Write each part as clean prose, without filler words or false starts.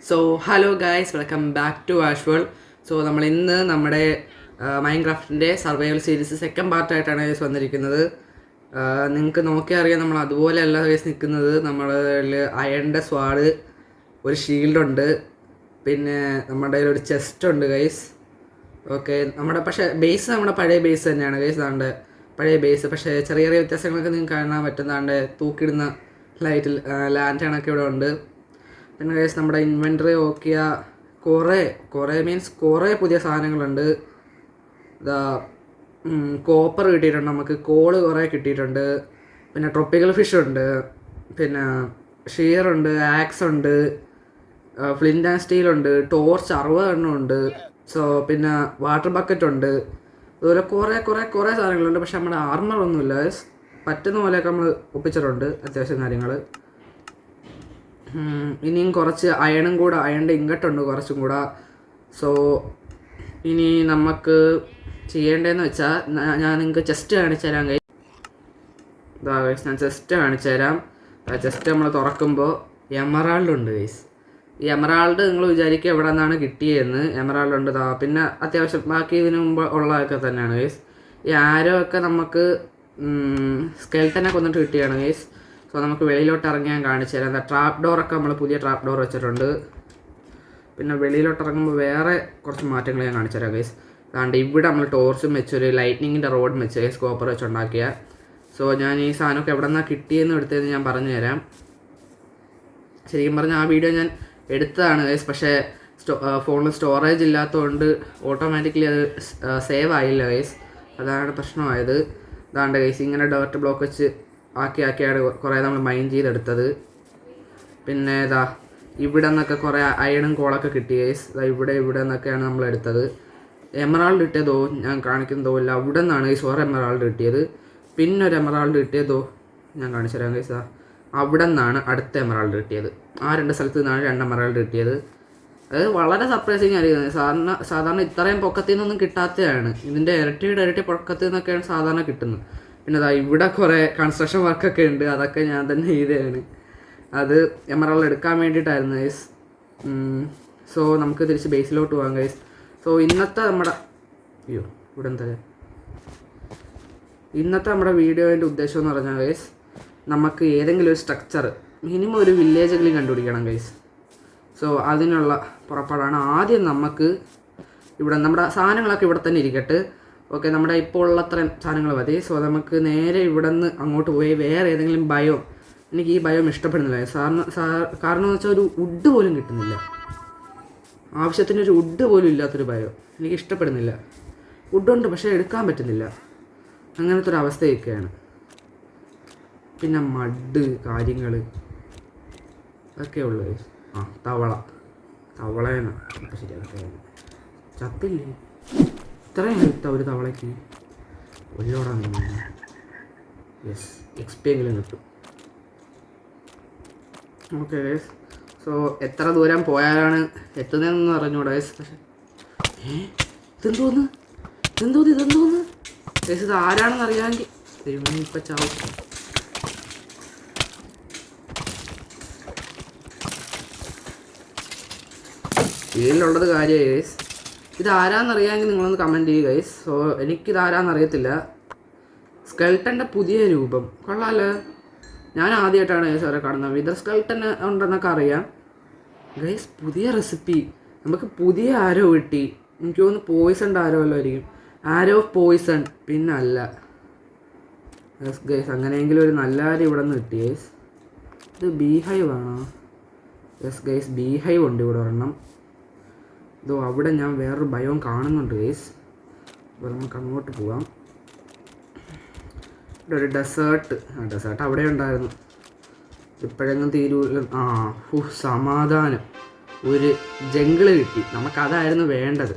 So hello guys, welcome back to Ashwal. So നമ്മൾ ഇന്ന് നമ്മുടെ മൈൻക്രാഫ്റ്റിൻ്റെ സർവൈവൽ സീരീസ് സെക്കൻഡ് പാർട്ടായിട്ടാണ് ഗൈസ് വന്നിരിക്കുന്നത്. നിങ്ങൾക്ക് നോക്കിയാൽ അറിയാം, നമ്മൾ അതുപോലെയല്ല ഗൈസ് നിൽക്കുന്നത്. നമ്മൾ അയണിൻ്റെ സ്വാഡ്, ഒരു ഷീൽഡുണ്ട്, പിന്നെ നമ്മുടെ കയ്യിൽ ഒരു ചെസ്റ്റ് ഉണ്ട് ഗൈസ്. ഓക്കെ, പക്ഷേ ബേസ് നമ്മുടെ പഴയ ബേസ് തന്നെയാണ് ഗൈസ്. നമ്മുടെ പഴയ ബേസ്, പക്ഷേ ചെറിയ ചെറിയ വ്യത്യാസങ്ങളൊക്കെ നിങ്ങൾക്ക് കാണാൻ പറ്റുന്നതാണ്ട് തൂക്കിയിടുന്ന ലൈറ്റിൽ ലാൻറ്റേണൊക്കെ ഇവിടെ ഉണ്ട്. പിന്നെ ഗൈസ് നമ്മുടെ ഇൻവെൻറ്ററി നോക്കിയാൽ കുറേ പുതിയ സാധനങ്ങളുണ്ട്. ഇതാ കോപ്പർ കിട്ടിയിട്ടുണ്ട്, നമുക്ക് കോള് കുറേ കിട്ടിയിട്ടുണ്ട്, പിന്നെ ട്രോപ്പിക്കൽ ഫിഷ് ഉണ്ട്, പിന്നെ ഷീറുണ്ട്, ആക്സ് ഉണ്ട്, ഫ്ലിൻ്റ് ആൻഡ് സ്റ്റീലുണ്ട്, ടോർച്ച് 60 എണ്ണം ഉണ്ട്. സോ പിന്നെ വാട്ടർ ബക്കറ്റ് ഉണ്ട്. അതുപോലെ കുറേ സാധനങ്ങളുണ്ട്. പക്ഷെ നമ്മുടെ ആർമറൊന്നുമില്ല ഗൈസ്. പറ്റുന്ന പോലെയൊക്കെ നമ്മൾ ഒപ്പിച്ചിട്ടുണ്ട് അത്യാവശ്യം കാര്യങ്ങൾ. ഇനിയും കുറച്ച് അയണിൻ്റെ ഇങ്കട്ടുണ്ട് കുറച്ചും കൂടെ. സോ ഇനി നമുക്ക് ചെയ്യേണ്ടതെന്ന് വെച്ചാൽ ഞാൻ നിങ്ങൾക്ക് ചെസ്റ്റ് കാണിച്ചു തരാം ഗൈസ്. ഇതാ ഗൈസ്, ഞാൻ ചെസ്റ്റ് കാണിച്ചു തരാം. ചെസ്റ്റ് നമ്മൾ തുറക്കുമ്പോൾ എമറാൾഡ് ഉണ്ട് ഗൈസ്. ഈ എമറാൾഡ് നിങ്ങൾ വിചാരിക്കുക എവിടെ നിന്നാണ് കിട്ടിയതെന്ന്. എമറാൾഡ് ഉണ്ട്. പിന്നെ അത്യാവശ്യം ബാക്കി ഇതിനു മുമ്പ് ഉള്ളതൊക്കെ തന്നെയാണ് ഗൈസ്. ഈ ആരോ ഒക്കെ നമുക്ക് സ്കെൽട്ടനെ കൊന്നിട്ട് കിട്ടിയാണ് ഗൈസ്. സോ നമുക്ക് വെളിയിലോട്ട് ഇറങ്ങിയാൽ കാണിച്ചു തരാം. ട്രാപ്പ് ഡോറൊക്കെ നമ്മൾ പുതിയ ട്രാപ്പ് ഡോർ വെച്ചിട്ടുണ്ട്. പിന്നെ വെളിയിലോട്ട് ഇറങ്ങുമ്പോൾ വേറെ കുറച്ച് മാറ്റങ്ങൾ ഞാൻ കാണിച്ചു തരാം ഗൈസ്. അതുകൊണ്ട് ഇവിടെ നമ്മൾ ടോർച്ചും വെച്ചൊരു ലൈറ്റ്നിങ്ങിൻ്റെ റോഡും വെച്ച് ഗൈസ്, കോപ്പർ വെച്ചുണ്ടാക്കിയ. സോ ഞാൻ ഈ സാധനമൊക്കെ എവിടെ നിന്നാണ് കിട്ടിയെന്ന് എടുത്തതെന്ന് ഞാൻ പറഞ്ഞു തരാം. ശരിക്കും പറഞ്ഞാൽ ആ വീഡിയോ ഞാൻ എടുത്തതാണ് ഗൈസ്, പക്ഷേ ഫോണിൽ സ്റ്റോറേജ് ഇല്ലാത്തതുകൊണ്ട് ഓട്ടോമാറ്റിക്കലി അത് സേവ് ആയില്ല ഗൈസ്. അതാണ് പ്രശ്നമായത്. അതാണ്ട് ഗൈസ്, ഇങ്ങനെ ഡേർട്ട് ബ്ലോക്ക് വെച്ച് ആക്കിയാണ് കുറേ നമ്മൾ മൈൻ ചെയ്തെടുത്തത്. പിന്നെ ഇവിടെ നിന്നൊക്കെ കുറേ അയണും കോളൊക്കെ കിട്ടി ഗൈസ്. ഇവിടെ നിന്നൊക്കെയാണ് നമ്മൾ എടുത്തത്. എമറാൾഡ് കിട്ടിയതോ ഞാൻ കാണിക്കുന്നതോ ഇല്ല. അവിടെ നിന്നാണ് ഗൈസ് ഒരു എമറാൾഡ് കിട്ടിയത്. പിന്നെ ഒരു എമറാൾഡ് കിട്ടിയതോ ഞാൻ കാണിച്ചു തരാം ഗൈസ്. അവിടെ നിന്നാണ് അടുത്ത എമറാൾഡ് കിട്ടിയത്. ആ 2 സ്ഥലത്ത് നിന്നാണ് 2 എമറാൾഡ് കിട്ടിയത്. അത് വളരെ സർപ്രൈസിങ് ആയിരിക്കുന്നത്. സാധാരണ ഇത്രയും പൊക്കത്തിൽ നിന്നൊന്നും കിട്ടാത്തതാണ്. ഇതിൻ്റെ ഇരട്ടി പൊക്കത്തിൽ നിന്നൊക്കെയാണ് സാധാരണ കിട്ടുന്നത്. പിന്നെ ഇവിടെ കുറേ കൺസ്ട്രക്ഷൻ വർക്കൊക്കെ ഉണ്ട്. അതൊക്കെ ഞാൻ തന്നെ ചെയ്തതാണ്. അത് എമറാൾഡ് എടുക്കാൻ വേണ്ടിയിട്ടായിരുന്നു ഗൈസ്. സോ നമുക്ക് തിരിച്ച് ബേസിലോട്ട് പോകാം ഗൈസ്. സോ ഇന്നത്തെ നമ്മുടെ വീഡിയോൻ്റെ ഉദ്ദേശം എന്ന് പറഞ്ഞാൽ ഗൈസ്, നമുക്ക് ഏതെങ്കിലും ഒരു സ്ട്രക്ചർ, മിനിമം ഒരു വില്ലേജെങ്കിലും കണ്ടുപിടിക്കണം ഗൈസ്. സോ അതിനുള്ള പുറപ്പാടാണ്. ആദ്യം നമുക്ക് ഇവിടെ നമ്മുടെ സാധനങ്ങളൊക്കെ ഇവിടെ തന്നെ ഇരിക്കട്ടെ. ഓക്കെ, നമ്മുടെ ഇപ്പോൾ ഉള്ളത്രയും സാധനങ്ങൾ മതി. സോ നമുക്ക് നേരെ ഇവിടെ നിന്ന് അങ്ങോട്ട് പോയി വേറെ ഏതെങ്കിലും ബയോ, എനിക്ക് ഈ ബയോ ഇഷ്ടപ്പെടുന്നില്ല കാരണം എന്ന് വെച്ചാൽ ഒരു വുഡ് പോലും കിട്ടുന്നില്ല. ആവശ്യത്തിനൊരു വുഡ് പോലും ഇല്ലാത്തൊരു ബയോ എനിക്ക് ഇഷ്ടപ്പെടുന്നില്ല. വുഡുണ്ട് പക്ഷേ എടുക്കാൻ പറ്റുന്നില്ല. അങ്ങനത്തെ ഒരു അവസ്ഥയൊക്കെയാണ്. പിന്നെ മഡ് കാര്യങ്ങൾ ഒക്കെ ഉള്ളത്. തവളേന ഇപ്പം ശരിയാ, ചത്തില്ലേ? ഇത്രയും ഹെൽത്ത് ഒരു തവളയ്ക്ക് ഒല്ലോടാൻ തന്നെ. യെസ്, XP എങ്കിലും കിട്ടും. ഓക്കെ ഗൈസ്, സോ എത്ര ദൂരം പോയാലാണ് എത്തുന്നതെന്ന് അറിഞ്ഞൂടാ ഗൈസ്. പക്ഷേ ഇതെന്തോന്ന് ഗൈസ്, ഇത് ആരാണെന്ന് അറിയാമെങ്കിൽ ഇപ്പം ചാവും. ഇതിലുള്ളത് കാര്യമായി ഗൈസ്. ഇതാരാന്നറിയാമെങ്കിൽ നിങ്ങളൊന്ന് കമൻറ്റ് ചെയ്യുക ഗൈസ്. സോ എനിക്കിതാരാന്നറിയത്തില്ല. സ്കെൽട്ടൻ്റെ പുതിയ രൂപം കൊള്ളാമല്ലോ. ഞാൻ ആദ്യമായിട്ടാണ് ഗൈസ് അവരെ കാണുന്നത്. വിതർ സ്കെൽട്ടൻ ഉണ്ടെന്നൊക്കെ അറിയാം ഗൈസ്. പുതിയ റെസിപ്പി, നമുക്ക് പുതിയ ആരോ കിട്ടി. എനിക്ക് തോന്നുന്നു പോയിസൺഡ് ആരോ ആയിരിക്കും. ആരോ ഓഫ് പോയിസൺ പിന്നല്ല ഗൈസ്. അങ്ങനെയെങ്കിലും ഒരു നല്ല ആരും ഇവിടെ നിന്ന് കിട്ടി ഗൈസ്. ഇത് ബീഹൈവ് ആണോ? യെസ് ഗൈസ്, ബീഹൈവ് ഉണ്ട് ഇവിടെ ഒരെണ്ണം. അവിടെ ഞാൻ വേറൊരു ബയോം കാണുന്നുണ്ട് ഗൈസ്. അപ്പോൾ നമുക്ക് അങ്ങോട്ട് പോകാം. ഇവിടെ ഒരു ഡെസേർട്ട് അവിടെ ഉണ്ടായിരുന്നു. ഇപ്പോഴെങ്ങും തീരൂല. സമാധാനം, ഒരു ജംഗിള് കിട്ടി. നമുക്കതായിരുന്നു വേണ്ടത്.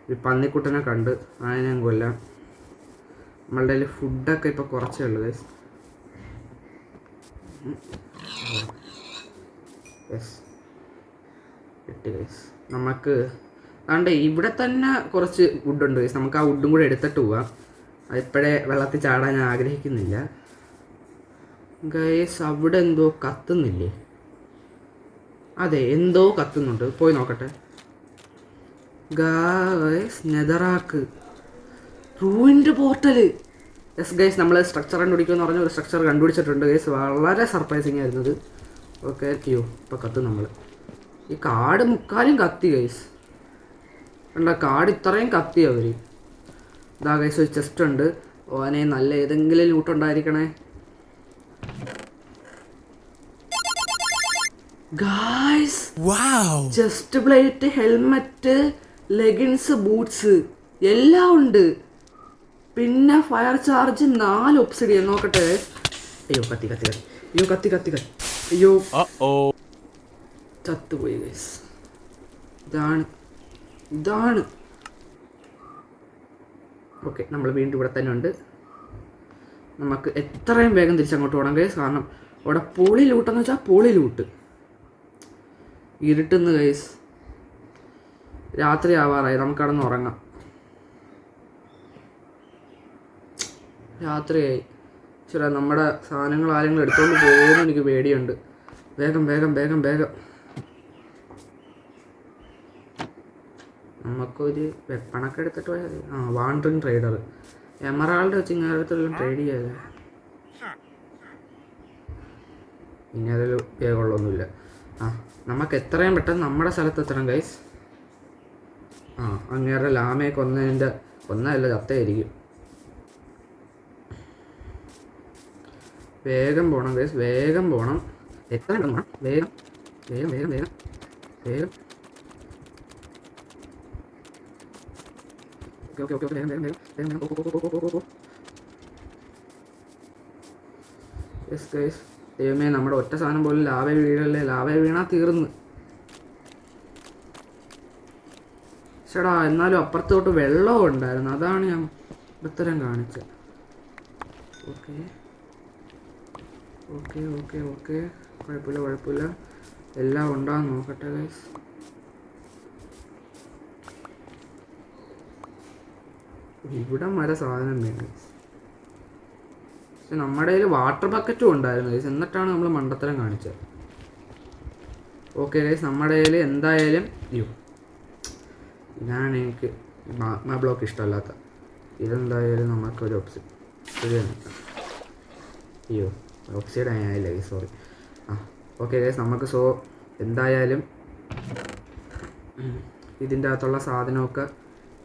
ഒരു പന്നിക്കുട്ടനെ കണ്ട് അതിനെ ഞാൻ കൊല്ലാം. നമ്മളുടെ കയ്യിൽ ഫുഡൊക്കെ ഇപ്പോൾ കുറച്ചേ ഉള്ളൂ ഗൈസ്. യെസ്, കിട്ടി ഗൈസ്. നമുക്ക് അതുകൊണ്ട് ഇവിടെ തന്നെ കുറച്ച് വുഡുണ്ട് ഗൈസ്. നമുക്ക് ആ വുഡും കൂടെ എടുത്തിട്ട് പോവാം. അതിപ്പോഴേ വെള്ളത്തിൽ ചാടാൻ ഞാൻ ആഗ്രഹിക്കുന്നില്ല ഗൈസ്. അവിടെ എന്തോ കത്തുന്നില്ലേ? അതെ, എന്തോ കത്തുന്നുണ്ട്, പോയി നോക്കട്ടെ. Guys, netherrack ruined portal. Yes guys, നമ്മൾ സ്ട്രക്ചർ കണ്ടുപിടിക്കുമെന്ന് പറഞ്ഞ ഒരു സ്ട്രക്ചർ കണ്ടുപിടിച്ചിട്ടുണ്ട് ഗൈസ്. വളരെ സർപ്രൈസിങ് ആയിരുന്നു ഇത്. ഓക്കെ, അയ്യോ ഇപ്പോൾ കത്തും നമ്മൾ. ഈ കാട് മുക്കാലും കത്തി ഗൈസ്. കണ്ട, കാട് ഇത്രയും കത്തി അവർ. ഇതാ ഗൈസ്, ഒരു ചെസ്റ്റ് ഉണ്ട്. ഓനെ നല്ല ഏതെങ്കിലും ലൂട്ടുണ്ടായിരിക്കണേ. Guys, chestplate, helmet, leggings, boots എല്ലാം ഉണ്ട്. പിന്നെ ഫയർ ചാർജ് 4 ഒബ്സിഡിയൻ. നോക്കട്ടെ. അയ്യോ കത്തി കത്തി കത്തി, അയ്യോ കത്തി കത്തി കത്തി, അയ്യോ ചത്തുപോയി ഗൈസ്. ഇതാണ് ഓക്കെ, നമ്മൾ വീണ്ടും ഇവിടെ തന്നെ ഉണ്ട്. നമുക്ക് എത്രയും വേഗം തിരിച്ചങ്ങോട്ട് പോകണം ഗൈസ്. കാരണം അവിടെ പൊളി ലൂട്ടെന്ന് വെച്ചാൽ പൊളി ലൂട്ട്. ഇരുട്ടുന്ന് ഗൈസ്, രാത്രി ആവാറായി. നമുക്ക് കടന്ന് ഉറങ്ങാം. രാത്രിയായി. ശരി, നമ്മുടെ സാധനങ്ങൾ ആരെങ്കിലും എടുത്തുകൊണ്ട് പോകുമെന്ന് എനിക്ക് പേടിയുണ്ട്. വേഗം വേഗം വേഗം വേഗം. നമുക്കൊരു വെപ്പണൊക്കെ എടുത്തിട്ട് പോയാൽ മതി. വാണ്ടറിങ് ട്രേഡർ എമറാൾഡ് വെച്ച് ഇങ്ങനത്തെല്ലാം ട്രേഡ് ചെയ്യാതെ. ഇനി അതിൽ ഉപയോഗമുള്ളൊന്നുമില്ല. നമുക്ക് എത്രയും പെട്ടെന്ന് നമ്മുടെ സ്ഥലത്ത് എത്തണം ഗൈസ്. അങ്ങേറെ ലാമയെ കൊന്നതല്ല, ചത്തയായിരിക്കും. വേഗം പോകണം ഗൈസ്, വേഗം പോകണം. എത്രയും പെട്ടെന്ന് പോകണം. വേഗം വേഗം വേഗം വേഗം വേഗം. ഓക്കെ ഓക്കെ ഓക്കെ, വേഗം വേഗം വേഗം വേഗം. യെസ് ഗൈസ്, ദൈവമേ, നമ്മുടെ ഒറ്റ സാധനം പോലും ലാവ വീഴല്ലേ. ലാവ വീണാൽ തീർന്ന്. ചേടാ, എന്നാലും അപ്പുറത്തോട്ട് വെള്ളവും ഉണ്ടായിരുന്നു. അതാണ് ഞാൻ ഉത്തരം കാണിച്ചത്. ഓക്കെ ഓക്കെ ഓക്കെ ഓക്കെ, കുഴപ്പമില്ല കുഴപ്പമില്ല. എല്ലാം ഉണ്ടാകും, നോക്കട്ടെ ഗൈസ്. ഇവിടെ മര സാധനം വേണം. പക്ഷെ നമ്മുടെ കയ്യിൽ വാട്ടർ ബക്കറ്റും ഉണ്ടായിരുന്നു ഗൈസ്. എന്നിട്ടാണ് നമ്മൾ മണ്ടത്തരം കാണിച്ചത്. ഓക്കെ ഗൈസ്, നമ്മുടെ കയ്യിൽ എന്തായാലും ഇതാണ് എനിക്ക് മാഗ്മ ബ്ലോക്ക് ഇഷ്ടമല്ലാത്ത. ഇതെന്തായാലും നമുക്കൊരു ഓക്സിഡ് ആയില്ല ഗൈസ്, സോറി. ഓക്കെ ഗൈസ്, നമുക്ക് എന്തായാലും ഇതിൻ്റെ അകത്തുള്ള സാധനമൊക്കെ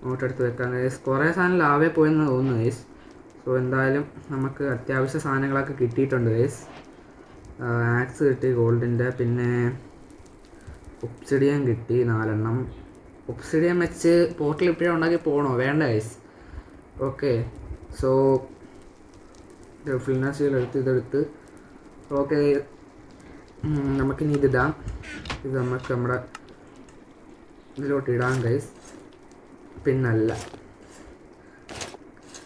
നോട്ടെടുത്ത് വെക്കാം ഗൈസ്. കുറേ സാധനം ലാവേ പോയെന്ന് തോന്നുന്നു ഗൈസ്. എന്തായാലും നമുക്ക് അത്യാവശ്യ സാധനങ്ങളൊക്കെ കിട്ടിയിട്ടുണ്ട് ഗൈസ്. ആക്സ് കിട്ടി ഗോൾഡിൻ്റെ, പിന്നെ ഒബ്സിഡിയൻ കിട്ടി 4 എണ്ണം. ഒബ്സിഡിയൻ വെച്ച് പോർട്ടൽ ഇപ്പോഴും ഉണ്ടാക്കി പോകണോ? വേണ്ട ഗൈസ്. ഓക്കെ, ഫിൽനാസികൾ ഇതെടുത്ത് ഓക്കെ, നമുക്കിനി ഇതിടാം. ഇത് നമുക്ക് നമ്മുടെ ഇതിലോട്ട് ഇടാം ഗൈസ്. പിന്നല്ല,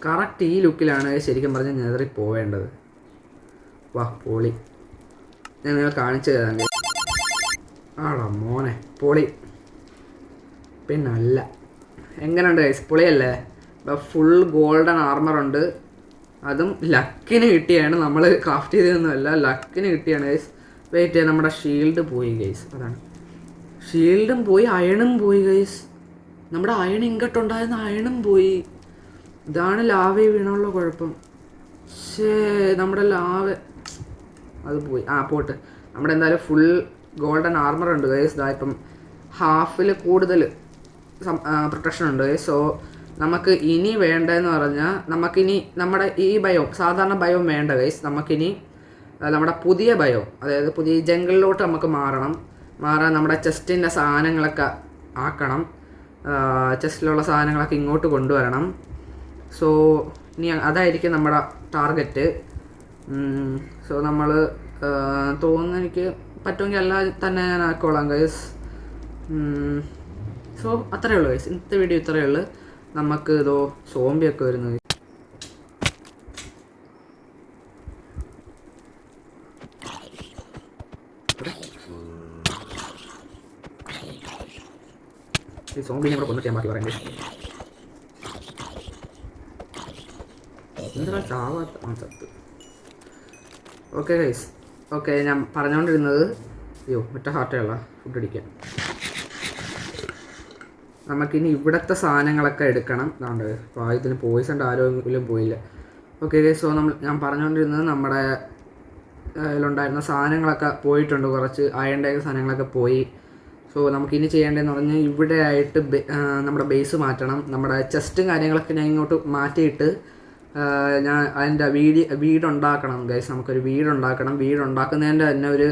കറക്റ്റ് ഈ ലുക്കിലാണ് ശരിക്കും പറഞ്ഞാൽ നെതറിൽ പോവേണ്ടത്. വാ പൊളി, ഞാൻ നിങ്ങൾ കാണിച്ചു തരാം. ആടാ മോനെ, പൊളി. പിന്നല്ല, എങ്ങനെയുണ്ട് ഗൈസ്? പൊളിയല്ലേ? ഫുൾ ഗോൾഡൻ ആർമറുണ്ട്. അതും ലക്കിന് കിട്ടിയാണ്, നമ്മൾ ക്രാഫ്റ്റ് ചെയ്തതൊന്നുമല്ല, ലക്കിന് കിട്ടിയാണ് ഗൈസ്. വെയിറ്റ് ചെയ്യാൻ, നമ്മുടെ ഷീൽഡ് പോയി ഗൈസ്. അതാണ്, ഷീൽഡും പോയി, അയണും പോയി ഗൈസ്. നമ്മുടെ അയൺ ഇങ്ങോട്ടുണ്ടായിരുന്ന അയണും പോയി. ഇതാണ് ലാവ വീണുള്ള കുഴപ്പം. നമ്മുടെ ലാവ അത് പോയി. പോട്ട്. നമ്മുടെ എന്തായാലും ഫുൾ ഗോൾഡൻ ആർമർ ഉണ്ട് ഗൈസ്. ഇപ്പം ഹാഫിൽ കൂടുതൽ പ്രൊട്ടക്ഷൻ ഉണ്ട് ഗൈസ്. നമുക്ക് ഇനി വേണ്ടതെന്ന് പറഞ്ഞാൽ, നമുക്കിനി നമ്മുടെ ഈ ബയോം, സാധാരണ ബയോം വേണ്ട ഗൈസ്. നമുക്കിനി നമ്മുടെ പുതിയ ബയോം, അതായത് പുതിയ ജംഗിളിലോട്ട് നമുക്ക് മാറാൻ നമ്മുടെ ചെസ്റ്റിൻ്റെ സാധനങ്ങളൊക്കെ ആക്കണം. ചെസ്റ്റിലുള്ള സാധനങ്ങളൊക്കെ ഇങ്ങോട്ട് കൊണ്ടുവരണം. ഇനി അതായിരിക്കും നമ്മുടെ ടാർഗറ്റ്. നമ്മൾ തോന്നുന്നു, എനിക്ക് പറ്റുമെങ്കിൽ അല്ല തന്നെ ഞാൻ ആക്കോളാം ഗൈസ്. അത്രയേ ഉള്ളൂ ഗൈസ്, ഇന്നത്തെ വീഡിയോ ഇത്രയേ ഉള്ളൂ. നമുക്ക് സോംബിയൊക്കെ വരുന്നത്. ഈ സോംബിനെ കൂടെ കൊന്നിട്ട് ഞാൻ ബാക്കി പറയണ്ടേ. എന്താ ചാവാത്ത ചത്ത്. ഓക്കെ ഗൈസ്, ഓക്കെ, ഞാൻ പറഞ്ഞുകൊണ്ടിരുന്നത് അയ്യോ ഒറ്റ ഹാർട്ടേ ഉള്ള ഫുഡ് അടിക്കാൻ. നമുക്കിനി ഇവിടുത്തെ സാധനങ്ങളൊക്കെ എടുക്കണം. അതുകൊണ്ട് അപ്പോൾ ഇതിന് പോയിസൻ്റെ ആരോഗ്യം പോയില്ല. ഓക്കെ സോ ഞാൻ പറഞ്ഞുകൊണ്ടിരുന്നത് നമ്മുടെ അതിലുണ്ടായിരുന്ന സാധനങ്ങളൊക്കെ പോയിട്ടുണ്ട്. കുറച്ച് അയണിൻ്റെ സാധനങ്ങളൊക്കെ പോയി. സോ നമുക്കിനി ചെയ്യേണ്ടതെന്ന് പറഞ്ഞാൽ ഇവിടെ ആയിട്ട് നമ്മുടെ ബേസ് മാറ്റണം. നമ്മുടെ ചെസ്റ്റും കാര്യങ്ങളൊക്കെ ഞാൻ ഇങ്ങോട്ട് മാറ്റിയിട്ട് ഞാൻ അതിൻ്റെ വീടുണ്ടാക്കണം ഗൈസ്. നമുക്കൊരു വീടുണ്ടാക്കണം. വീടുണ്ടാക്കുന്നതിൻ്റെ തന്നെ ഒരു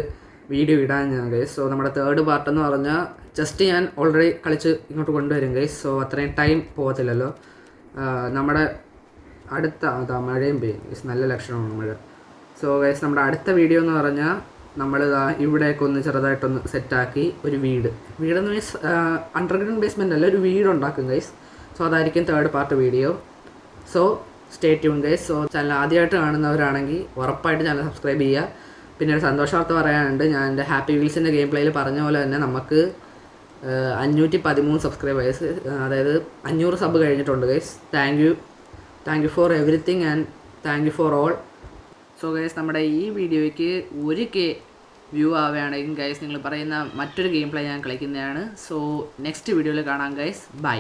വീഡിയോ ഇടാൻ ഞാൻ ഗൈസ്. സോ നമ്മുടെ തേർഡ് പാർട്ടെന്ന് പറഞ്ഞാൽ ചെസ്റ്റ് ഞാൻ ഓൾറെഡി കളിച്ച് ഇങ്ങോട്ട് കൊണ്ടുവരും ഗൈസ്. സോ അത്രയും ടൈം പോകത്തില്ലല്ലോ. നമ്മുടെ അടുത്ത മഴയും പെയ്യും ഗൈസ്. നല്ല ലക്ഷണമാണ് മഴ. സോ ഗൈസ് നമ്മുടെ അടുത്ത വീഡിയോ എന്ന് പറഞ്ഞാൽ നമ്മൾ ഇവിടെയൊക്കെ ഒന്ന് ചെറുതായിട്ടൊന്ന് സെറ്റാക്കി ഒരു വീടെന്ന് മീൻസ് അണ്ടർഗ്രൗണ്ട് ബേസ്മെൻ്റ് അല്ല, ഒരു വീടുണ്ടാക്കും ഗൈസ്. സോ അതായിരിക്കും third part video. So stay tune guys. So channel ആദ്യമായിട്ട് കാണുന്നവരാണെങ്കിൽ ഉറപ്പായിട്ട് ചാനൽ സബ്സ്ക്രൈബ് ചെയ്യുക. പിന്നെ ഒരു സന്തോഷവാർത്ത പറയാനുണ്ട്. ഞാൻ എൻ്റെ ഹാപ്പി വീൽസിൻ്റെ ഗെയിം പ്ലേയിൽ പറഞ്ഞ പോലെ തന്നെ നമുക്ക് 513 സബ്സ്ക്രൈബേഴ്സ്, അതായത് 500 സബ് കഴിഞ്ഞിട്ടുണ്ട് guys. Thank you for everything and thank you for all. So guys നമ്മുടെ ഈ വീഡിയോയ്ക്ക് 1K വ്യൂ ആവുകയാണെങ്കിൽ ഗൈസ് നിങ്ങൾ പറയുന്ന മറ്റൊരു ഗെയിം പ്ലേ ഞാൻ കളിക്കുന്നതാണ്. സോ നെക്സ്റ്റ് വീഡിയോയിൽ കാണാം ഗൈസ്. ബൈ.